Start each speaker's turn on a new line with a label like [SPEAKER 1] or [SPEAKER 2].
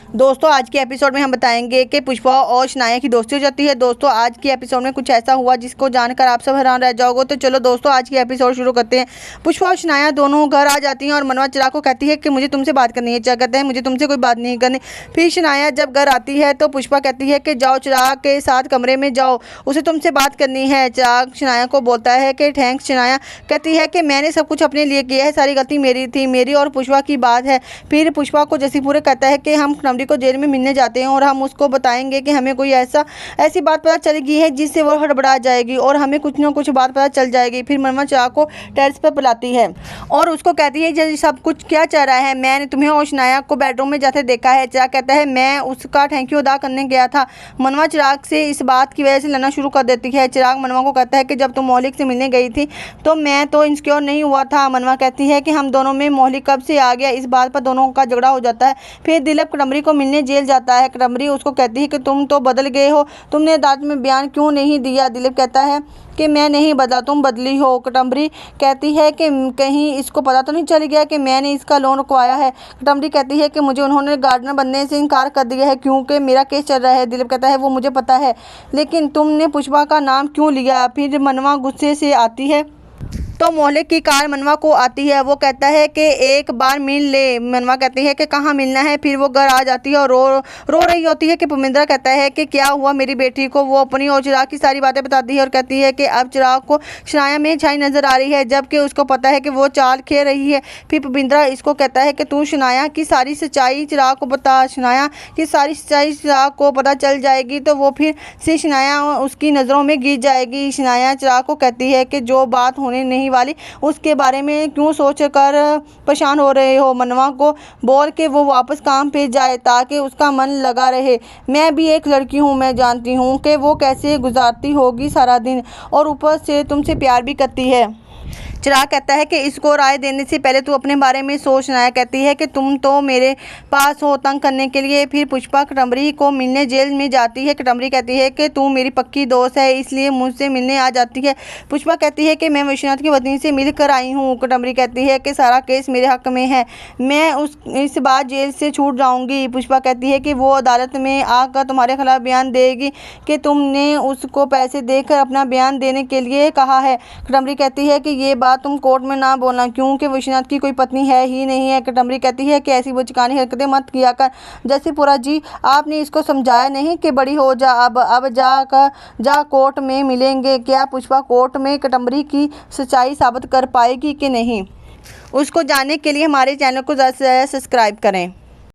[SPEAKER 1] दोस्तों आज के एपिसोड में हम बताएंगे कि पुष्पा और शनाया की दोस्ती हो जाती है। दोस्तों आज के एपिसोड में कुछ ऐसा हुआ जिसको जानकर आप सब हैरान रह जाओगे। तो चलो दोस्तों आज की एपिसोड शुरू करते हैं। पुष्पा और शनाया दोनों घर आ जाती हैं और मनवा चिराग को कहती है कि मुझे तुमसे बात करनी है। चिराग कहते हैं मुझे तुमसे कोई बात नहीं करनी। फिर शनाया जब घर आती है तो पुष्पा कहती है कि जाओ चिराग के साथ कमरे में जाओ, उसे तुमसे बात करनी है। चिराग शनाया को बोलता है कि थैंक्स। शनाया कहती है कि मैंने सब कुछ अपने लिए किया है, सारी गलती मेरी थी, मेरी और पुष्पा की बात है। फिर पुष्पा को जसीपुरे कहता है कि हम कमरी को जेल में मिलने जाते हैं और हम उसको बताएंगे कि हमें कोई ऐसी बात पता चलेगी है जिससे वो हड़बड़ा जाएगी और हमें कुछ ना कुछ बात पता चल जाएगी। फिर मनवा चिराग को टेरेस पर बुलाती है और उसको कहती है ये सब कुछ क्या चल रहा है, मैंने तुम्हें और शनाया को बेडरूम में जाते देखा है। चिराग कहता है मैं उसका थैंक यू अदा करने गया था। मनवा चिराग से इस बात की वजह से लड़ना शुरू कर देती है। चिराग मनवा को कहता है कि जब तुम मौलिक से मिलने गई थी तो मैं तो इनसिक्योर नहीं हुआ था। मनवा कहती है कि हम दोनों में मौलिक कब से आ गया। इस बात पर दोनों का झगड़ा हो जाता है। फिर दिलीप कटम्बरी को मिलने जेल जाता है। कटम्बरी उसको कहती है कि तुम तो बदल गए हो, तुमने अदालत में बयान क्यों नहीं दिया। दिलीप कहता है कि मैं नहीं बदला, तुम बदली हो। कटम्बरी कहती है कि कहीं इसको पता तो नहीं चल गया कि मैंने इसका लोन रुकवाया है। कटम्बरी कहती है कि मुझे उन्होंने गार्डनर बनने से इनकार कर दिया है क्योंकि मेरा केस चल रहा है। दिलीप कहता है वो मुझे पता है, लेकिन तुमने पुष्पा का नाम क्यों लिया। फिर मनवा गुस्से से आती है तो मोहल्ले की कार मनवा को आती है। वो कहता है कि एक बार मिल ले। मनवा कहती है कि कहाँ मिलना है। फिर वो घर आ जाती है और रो रही होती है कि पुमिंद्रा कहता है कि क्या हुआ मेरी बेटी को। वो अपनी और चिराग की सारी बातें बताती है और कहती है कि अब चिराग को शनाया में छाई नजर आ रही है जबकि उसको पता है कि वो चाल खेल रही है। फिर पुमिंद्रा इसको कहता है कि तू शनाया की सारी सच्चाई चिराग को बता। शनाया की सारी सच्चाई चिराग को पता चल जाएगी तो वो फिर से शनाया उसकी नज़रों में गिर जाएगी। शनाया चिराग को कहती है कि जो बात होने नहीं वाली उसके बारे में क्यों सोचकर परेशान हो रहे हो। मनवा को बोल के वो वापस काम पे जाए ताकि उसका मन लगा रहे। मैं भी एक लड़की हूँ, मैं जानती हूँ कि वो कैसे गुजारती होगी सारा दिन और ऊपर से तुमसे प्यार भी करती है। चिराग कहता है कि इसको राय देने से पहले तू अपने बारे में सोच। शनाया कहती है कि तुम तो मेरे पास हो तंग करने के लिए। फिर पुष्पा कटम्बरी को मिलने जेल में जाती है। कटम्बरी कहती है कि तू मेरी पक्की दोस्त है इसलिए मुझसे मिलने आ जाती है। पुष्पा कहती है कि मैं विश्वनाथ की पत्नी से मिलकर आई हूँ। कटम्बरी कहती है कि सारा केस मेरे हक में है, मैं इस बार जेल से छूट जाऊँगी। पुष्पा कहती है कि वो अदालत में आकर तुम्हारे खिलाफ बयान देगी कि तुमने उसको पैसे देकर अपना बयान देने के लिए कहा है। कटम्बरी कहती है कि ये बात तुम कोर्ट में ना बोलना क्योंकि विश्वनाथ की कोई पत्नी है ही नहीं है। कटम्बरी कहती है कि ऐसी बचकानी हरकतें मत किया कर। जसीपुरा जी आपने इसको समझाया नहीं कि बड़ी हो जा, अब जा कोर्ट में मिलेंगे। क्या पुष्पा कोर्ट में कटम्बरी की सच्चाई साबित कर पाएगी कि नहीं, उसको जानने के लिए हमारे चैनल को ज़्यादा से ज़्यादा सब्सक्राइब करें।